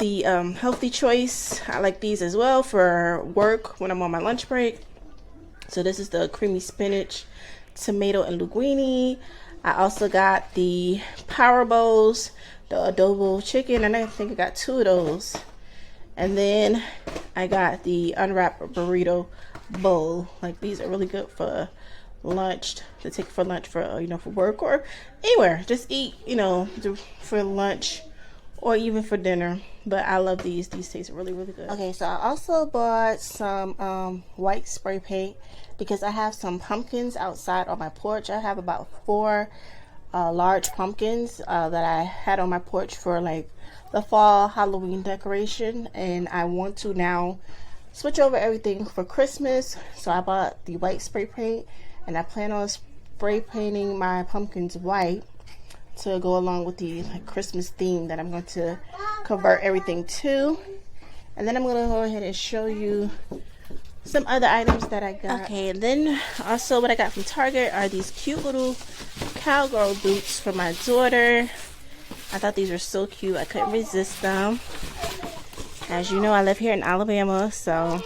the healthy choice. I like these as well for work when I'm on my lunch break. So this is the creamy spinach, tomato, and linguine. I also got the power bowls, the adobo chicken, and I think I got 2 of those. And then I got the unwrapped burrito bowl. Like, these are really good for lunch, to take for lunch for, you know, for work or anywhere. Just eat, you know, for lunch or even for dinner. But I love these. These taste really, really good. Okay, so I also bought some white spray paint because I have some pumpkins outside on my porch. I have about 4 large pumpkins that I had on my porch for like the fall Halloween decoration, and I want to now switch over everything for Christmas. So I bought the white spray paint, and I plan on spray painting my pumpkins white to go along with the like Christmas theme that I'm going to convert everything to. And then I'm going to go ahead and show you some other items that I got. Okay, and then also what I got from Target are these cute little cowgirl boots for my daughter. I thought these were so cute. I couldn't resist them. As you know, I live here in Alabama, so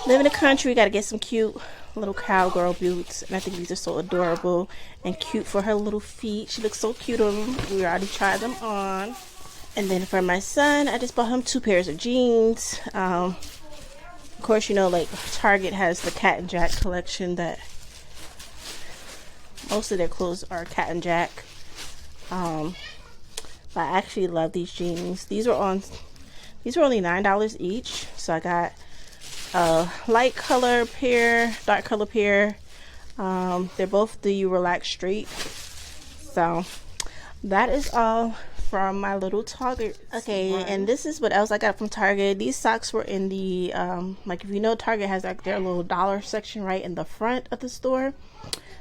live in the country, got to get some cute little cowgirl boots. And I think these are so adorable and cute for her little feet. She looks so cute on them. We already tried them on. And then for my son, I just bought him 2 pairs of jeans. Of course, you know, like Target has the Cat and Jack collection that most of their clothes are Cat and Jack. But I actually love these jeans. These were only $9 each. So I got a light color pair, dark color pair. They're both the Relax Straight. So that is all from my little Target. Okay, and this is what else I got from Target. These socks were in the like, if you know, Target has like their little dollar section right in the front of the store.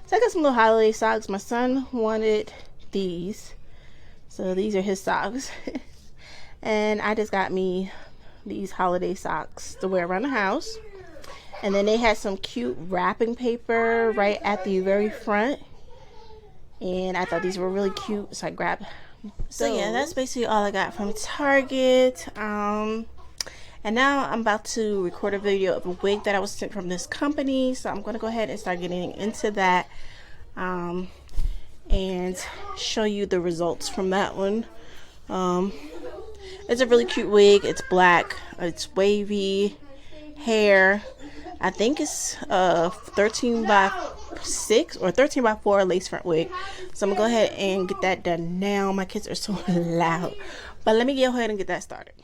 So I got some little holiday socks. My son wanted these, so these are his socks. And I just got me these holiday socks to wear around the house. And then they had some cute wrapping paper right at the very front, and I thought these were really cute, so I grabbed those. So yeah, that's basically all I got from Target. And now I'm about to record a video of a wig that I was sent from this company, so I'm going to go ahead and start getting into that and show you the results from that one. It's a really cute wig. It's black, it's wavy hair. I think it's 13 by 6 or 13 by 4 lace front wig. So I'm gonna go ahead and get that done now. My kids are so loud, but let me go ahead and get that started.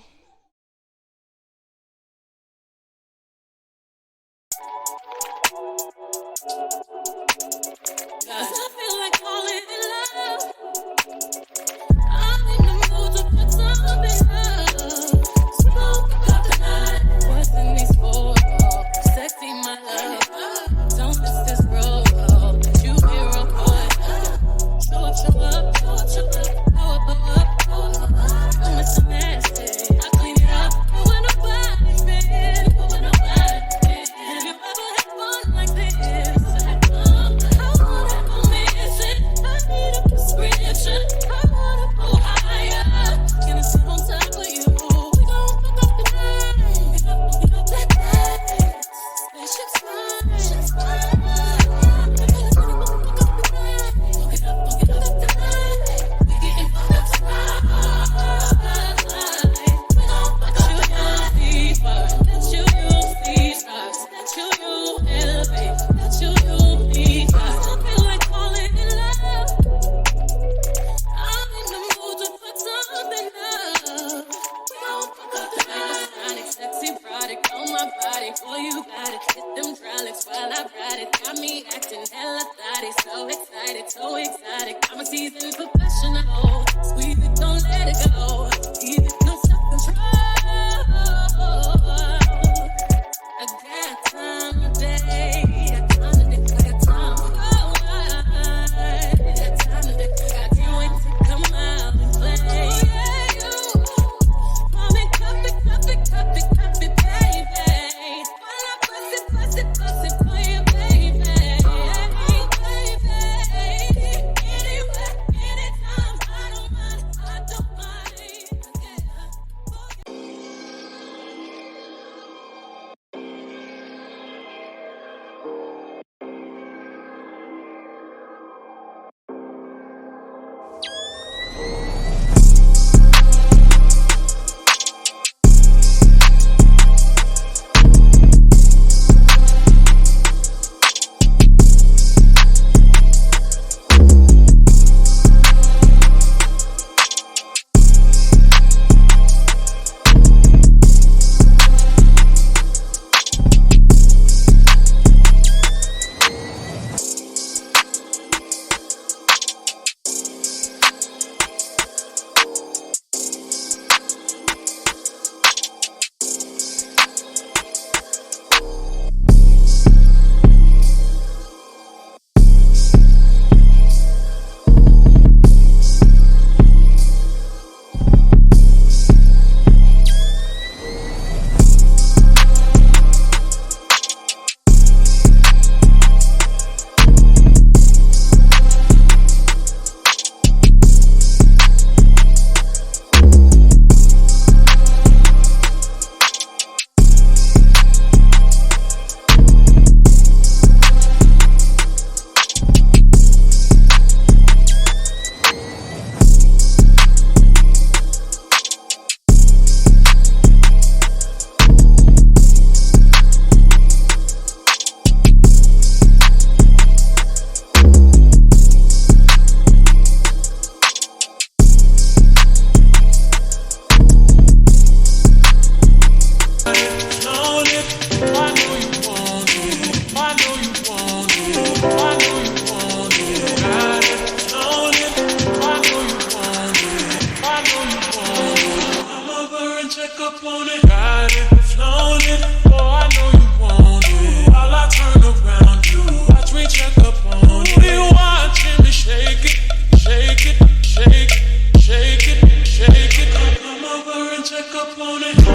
got it, flown it, oh I know you want it. While I turn around, you watch me check up on it. You watching me shake it, shake it, shake it, shake it, shake it. Come over and check up on it.